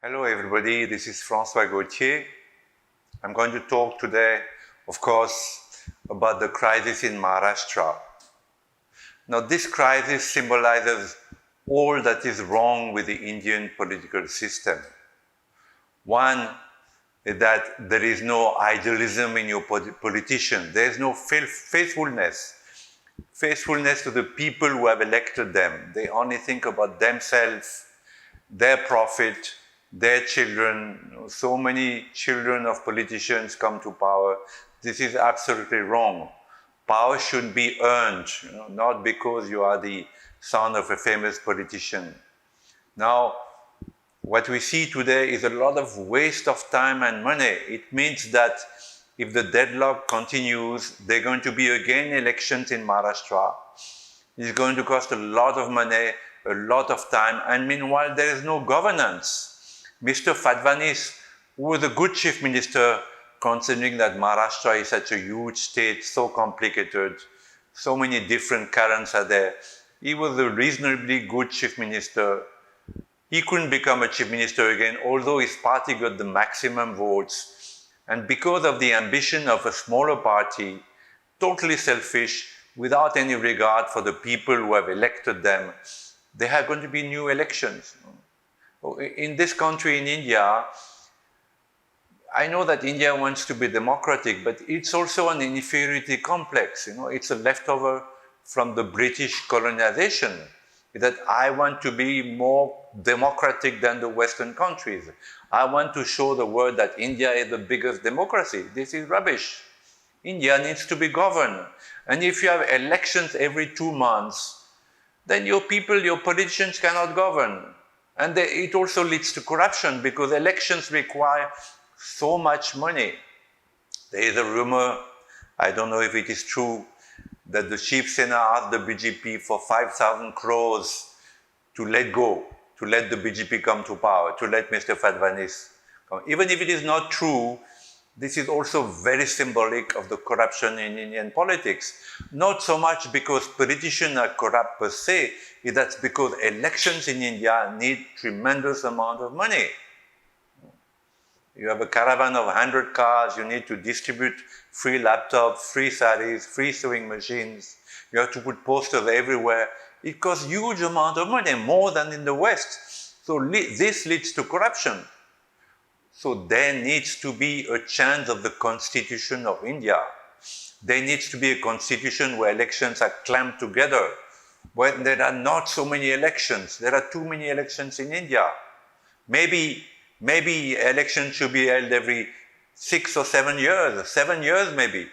Hello everybody, this is François Gauthier. I'm going to talk today, of course, about the crisis in Maharashtra. Now this crisis symbolizes all that is wrong with the Indian political system. One is that there is no idealism in your politicians. There is no faithfulness to the people who have elected them. They only think about themselves, their profit, their children. So many children of politicians come to power. This is absolutely wrong. Power should be earned, not because you are the son of a famous politician. Now, what we see today is a lot of waste of time and money. It means that if the deadlock continues, there are going to be again elections in Maharashtra. It's going to cost a lot of money, a lot of time, and meanwhile there is no governance. Mr. Fadvanis, who was a good chief minister, considering that Maharashtra is such a huge state, so complicated, so many different currents are there. He was a reasonably good chief minister. He couldn't become a chief minister again, although his party got the maximum votes. And because of the ambition of a smaller party, totally selfish, without any regard for the people who have elected them, there are going to be new elections. In this country, in India, I know that India wants to be democratic, but it's also an inferiority complex. It's a leftover from the British colonization, that I want to be more democratic than the Western countries. I want to show the world that India is the biggest democracy. This is rubbish. India needs to be governed. And if you have elections every 2 months, then your people, your politicians cannot govern. And it also leads to corruption because elections require so much money. There is a rumor, I don't know if it is true, that the Shiv Sena asked the BJP for 5,000 crores to let go, to let the BJP come to power, to let Mr. Fadvanis come. Even if it is not true, this is also very symbolic of the corruption in Indian politics. Not so much because politicians are corrupt per se, that's because elections in India need tremendous amount of money. You have a caravan of 100 cars, you need to distribute free laptops, free saris, free sewing machines. You have to put posters everywhere. It costs huge amount of money, more than in the West. So this leads to corruption. So there needs to be a change of the constitution of India. There needs to be a constitution where elections are clamped together, where there are not so many elections. There are too many elections in India. Maybe elections should be held every 6 or 7 years, 7 years maybe,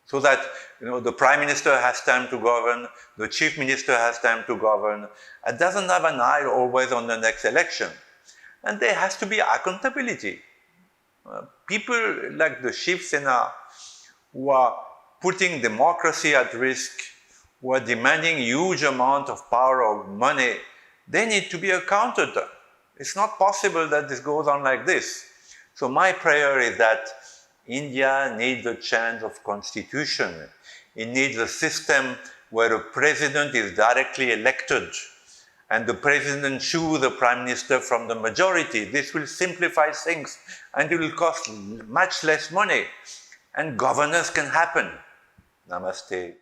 so that the Prime Minister has time to govern, the Chief Minister has time to govern, and doesn't have an eye always on the next election. And there has to be accountability. People like the Shiv Sena, who are putting democracy at risk, who are demanding huge amount of power or money, they need to be accounted. It's not possible that this goes on like this. So my prayer is that India needs a change of constitution. It needs a system where a president is directly elected and the president chooses the prime minister from the majority. This will simplify things and it will cost much less money and governance can happen. Namaste.